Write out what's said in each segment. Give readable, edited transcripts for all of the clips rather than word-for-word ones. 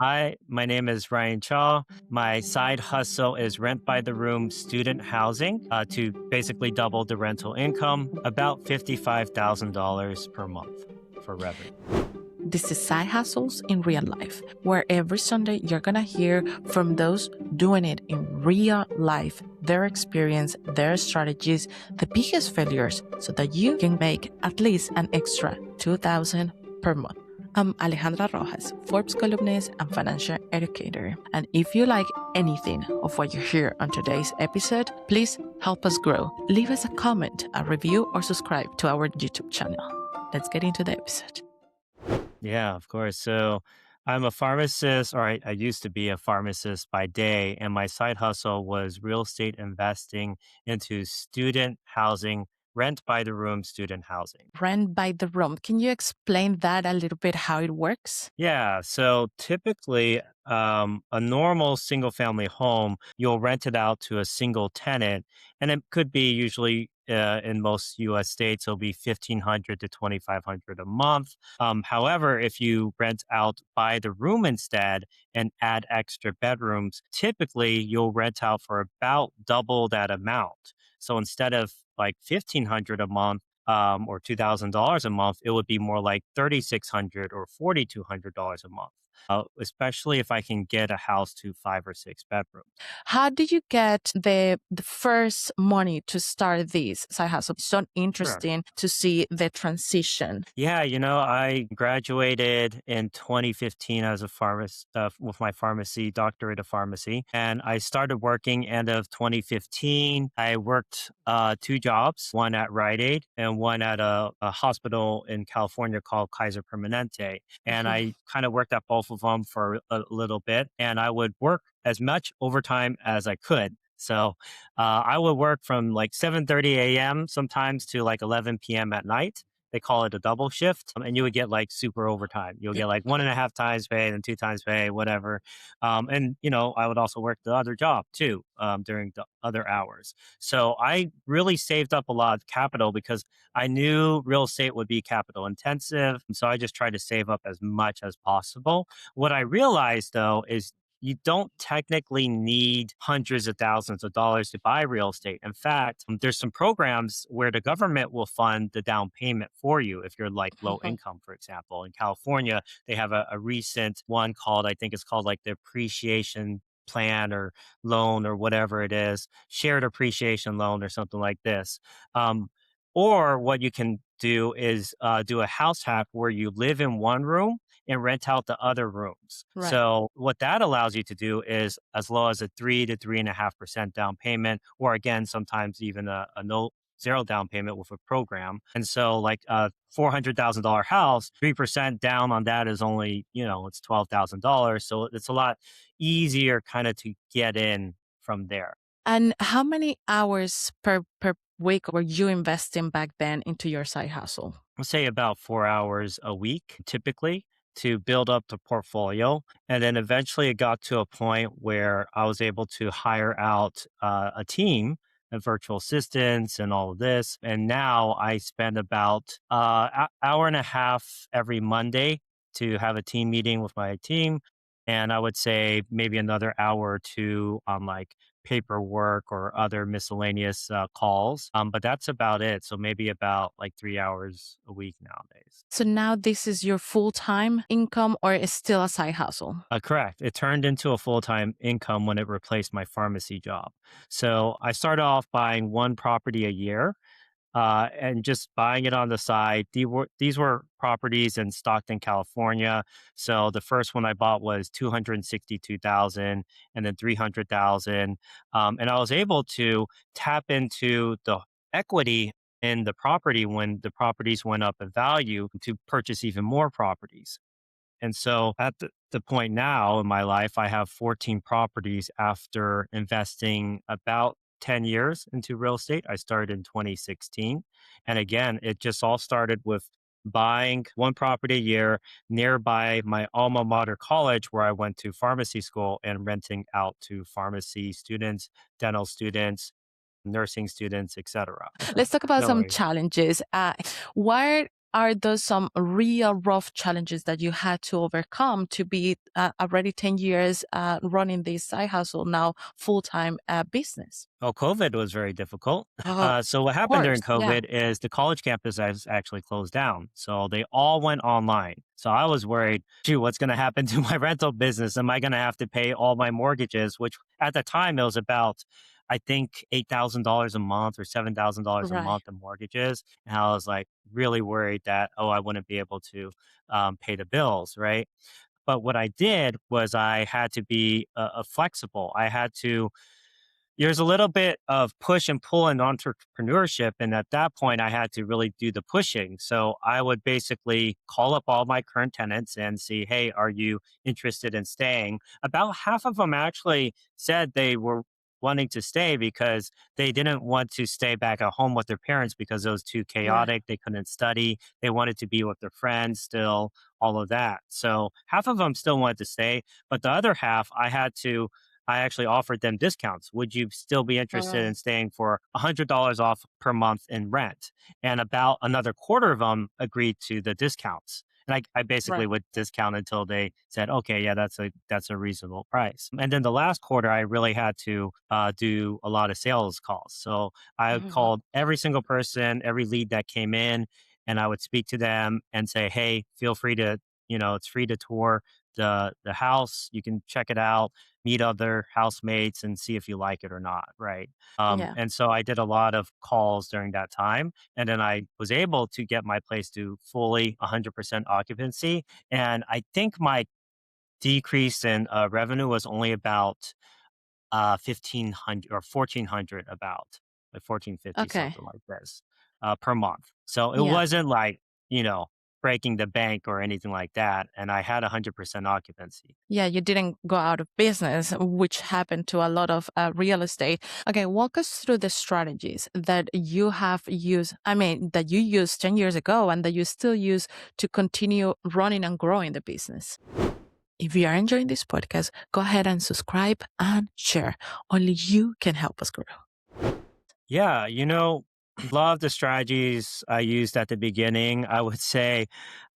Hi, my name is Ryan Chaw. My side hustle is rent by the room student housing to basically double the rental income, about $55,000 per month for revenue. This is Side Hustles in Real Life, where every Sunday you're going to hear from those doing it in real life, their experience, their strategies, the biggest failures, so that you can make at least an extra $2,000 per month. I'm Alejandra Rojas, Forbes columnist and financial educator. And if you like anything of what you hear on today's episode, please help us grow. Leave us a comment, a review, or subscribe to our YouTube channel. Let's get into the episode. Yeah, of course. So I'm a pharmacist, or I used to be a pharmacist by day, and my side hustle was real estate investing into student housing, rent by the room student housing. Rent by the room. Can you explain that a little bit, how it works? Yeah. So typically, a normal single family home, you'll rent it out to a single tenant, and it could be usually in most US states, it'll be 1,500 to 2,500 a month. However, if you rent out by the room instead and add extra bedrooms, typically you'll rent out for about double that amount. So instead of like 1,500 a month, or $2,000 a month, it would be more like 3,600 or $4,200 a month. Especially if I can get a house to 5 or 6 bedrooms. How did you get the first money to start this side hustle? It's so Sure. interesting to see the transition. Yeah, I graduated in 2015 as a pharmacist with my pharmacy doctorate of pharmacy, and I started working end of 2015. I worked two jobs, one at Rite Aid and one at a hospital in California called Kaiser Permanente. And Mhm. I kind of worked at both of them for a little bit, and I would work as much overtime as I could. So I would work from like 7:30 a.m. sometimes to like 11 p.m. at night. They call it a double shift, and you would get like super overtime. You'll get like one and a half times pay and two times pay, whatever. And I would also work the other job too during the other hours. So I really saved up a lot of capital because I knew real estate would be capital intensive. And so I just tried to save up as much as possible. What I realized though is you don't technically need hundreds of thousands of dollars to buy real estate. In fact, there's some programs where the government will fund the down payment for you if you're like low Mhm. income, for example. In California, they have a recent one called, I think it's called like the appreciation plan or loan or whatever it is, shared appreciation loan or something like this. Um, or what you can do is do a house hack where you live in one room and rent out the other rooms. Right. So what that allows you to do is as low as a 3 to 3.5% down payment, or again, sometimes even a no zero down payment with a program. And so like a $400,000 house, 3% down on that is only, it's $12,000. So it's a lot easier kind of to get in from there. And how many hours per week were you investing back then into your side hustle? Let's say about 4 hours a week, typically, to build up the portfolio. And then eventually it got to a point where I was able to hire out a team and virtual assistants and all of this. And now I spend about hour and a half every Monday to have a team meeting with my team. And I would say maybe another hour or two on like paperwork or other miscellaneous calls. But that's about it. So maybe about like 3 hours a week nowadays. So now this is your full-time income, or is still a side hustle? Correct. It turned into a full time income when it replaced my pharmacy job. So I started off buying one property a year and just buying it on the side. These were properties in Stockton, California. So the first one I bought was 262,000, and then 300,000, and I was able to tap into the equity in the property when the properties went up in value to purchase even more properties. And so at the point now in my life, I have 14 properties after investing about 10 years into real estate. I started in 2016. And again, it just all started with buying one property a year nearby my alma mater college where I went to pharmacy school and renting out to pharmacy students, dental students, nursing students, etc. Let's talk about No some worries. challenges. What are those some real rough challenges that you had to overcome to be already 10 years running this side hustle, now full-time business? Well, COVID was very difficult. Of So what happened during course. Yeah. COVID is the college campus has actually closed down. So they all went online. So I was worried, shoot, what's going to happen to my rental business? Am I going to have to pay all my mortgages? Which at the time it was about, I think, $8,000 a month or $7,000 a Right. month in mortgages. And I was like really worried that, oh, I wouldn't be able to pay the bills, right? But what I did was I had to be flexible. I had to there's a little bit of push and pull in entrepreneurship. And at that point, I had to really do the pushing. So I would basically call up all my current tenants and see, hey, are you interested in staying? About half of them actually said they were wanting to stay because they didn't want to stay back at home with their parents because it was too Yeah. chaotic. They couldn't study. They wanted to be with their friends still, all of that. So half of them still wanted to stay. But the other half, I actually offered them discounts. Would you still be interested in Oh, staying for $100 off per month in rent? And about another quarter of them agreed to the discounts. And I basically right. would discount until they said, okay, yeah, that's a reasonable price. And then the last quarter, I really had to do a lot of sales calls. So I Mhm. called every single person, every lead that came in, and I would speak to them and say, hey, feel free to, it's free to tour the house. You can check it out, meet other housemates and see if you like it or not, right? Yeah. And so I did a lot of calls during that time, and then I was able to get my place to fully 100% occupancy. And I think my decrease in revenue was only about 1,500 or 1,400, about like 1,450, Okay. something like this, per month. So it Yeah. wasn't like, you know, breaking the bank or anything like that. And I had 100% occupancy. Yeah, you didn't go out of business, which happened to a lot of real estate. Okay, walk us through the strategies that you have used, I mean, that you used 10 years ago and that you still use to continue running and growing the business. If you are enjoying this podcast, go ahead and subscribe and share. Only you can help us grow. Yeah, a lot of the strategies I used at the beginning, I would say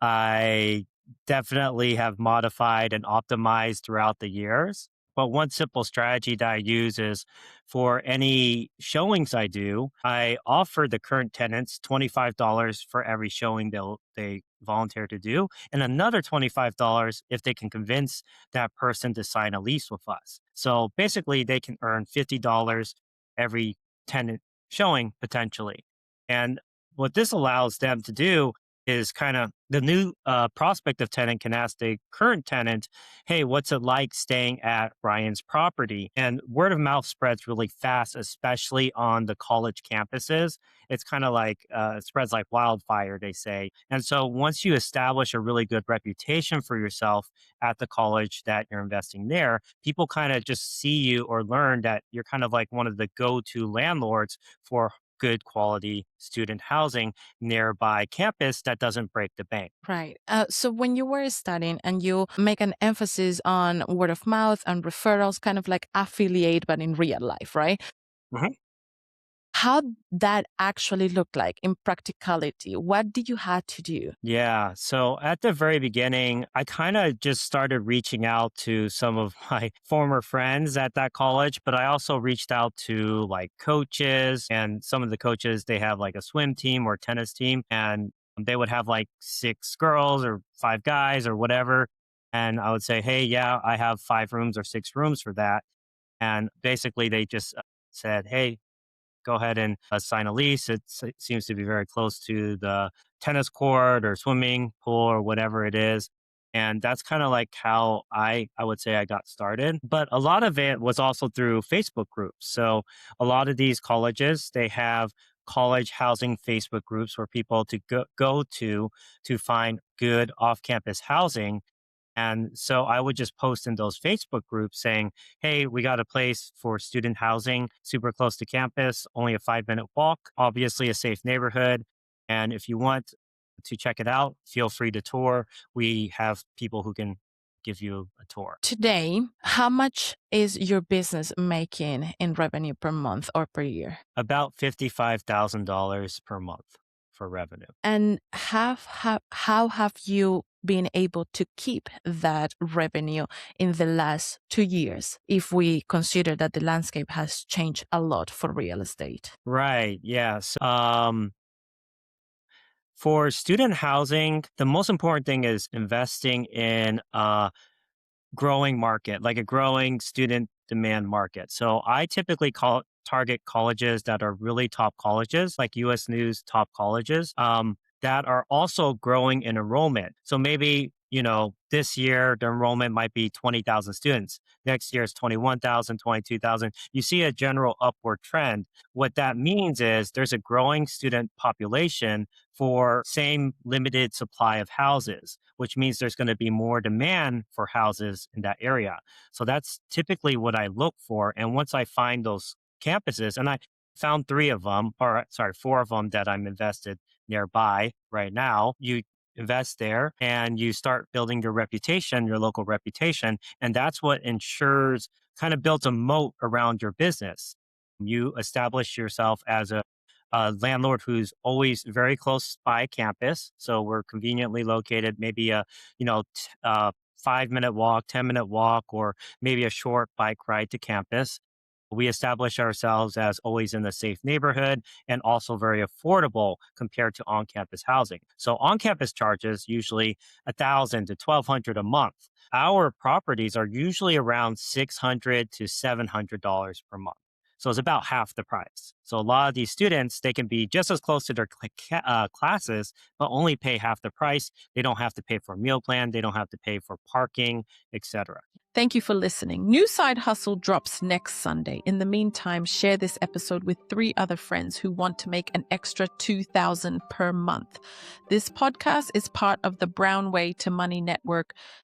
I definitely have modified and optimized throughout the years. But one simple strategy that I use is for any showings I do, I offer the current tenants $25 for every showing they volunteer to do, and another $25 if they can convince that person to sign a lease with us. So basically, they can earn $50 every tenant showing potentially. And what this allows them to do is kind of the new prospective tenant can ask the current tenant, hey, what's it like staying at Ryan's property? And word of mouth spreads really fast, especially on the college campuses. It's kind of like it spreads like wildfire, they say. And so once you establish a really good reputation for yourself at the college that you're investing there, people kind of just see you or learn that you're kind of like one of the go to landlords for good quality student housing nearby campus that doesn't break the bank. Right. So when you were studying and you make an emphasis on word of mouth and referrals, kind of like affiliate, but in real life, right? Mhm. How that actually look like in practicality? What did you have to do? Yeah. So at the very beginning, I kind of just started reaching out to some of my former friends at that college, but I also reached out to like coaches, and some of the coaches, they have like a swim team or tennis team, and they would have like 6 girls or 5 guys or whatever. And I would say, hey, yeah, I have 5 rooms or 6 rooms for that. And basically, they just said, hey, go ahead and sign a lease. It seems to be very close to the tennis court or swimming pool or whatever it is. And that's kind of like how I would say I got started. But a lot of it was also through Facebook groups. So a lot of these colleges, they have college housing Facebook groups where people to go to find good off-campus housing. And so I would just post in those Facebook groups saying, hey, we got a place for student housing super close to campus, only a 5-minute walk, obviously a safe neighborhood. And if you want to check it out, feel free to tour. We have people who can give you a tour. Today, how much is your business making in revenue per month or per year? About $55,000 per month. for revenue. And how have you been able to keep that revenue in the last 2 years, if we consider that the landscape has changed a lot for real estate? Right. Yes. For student housing, the most important thing is investing in growing market, like a growing student demand market. So I typically target colleges that are really top colleges, like US News top colleges, that are also growing in enrollment. So maybe, this year the enrollment might be 20,000 students. Next year it's 21,000, 22,000. You see a general upward trend. What that means is there's a growing student population for same limited supply of houses, which means there's going to be more demand for houses in that area. So that's typically what I look for. And once I find those campuses, and I found three of them, or sorry, four of them that I'm invested nearby right now, you invest there and you start building your reputation, your local reputation. And that's what ensures, kind of builds a moat around your business. You establish yourself as a landlord who's always very close by campus. So we're conveniently located, maybe a, 5-minute walk, 10-minute walk, or maybe a short bike ride to campus. We establish ourselves as always in a safe neighborhood and also very affordable compared to on-campus housing. So on-campus charges usually 1,000 to 1,200 a month. Our properties are usually around $600 to $700 per month. So it's about half the price. So a lot of these students, they can be just as close to their classes, but only pay half the price. They don't have to pay for a meal plan. They don't have to pay for parking, etc. Thank you for listening. New Side Hustle drops next Sunday. In the meantime, share this episode with 3 other friends who want to make an extra $2,000 per month. This podcast is part of the Brown Way to Money Network.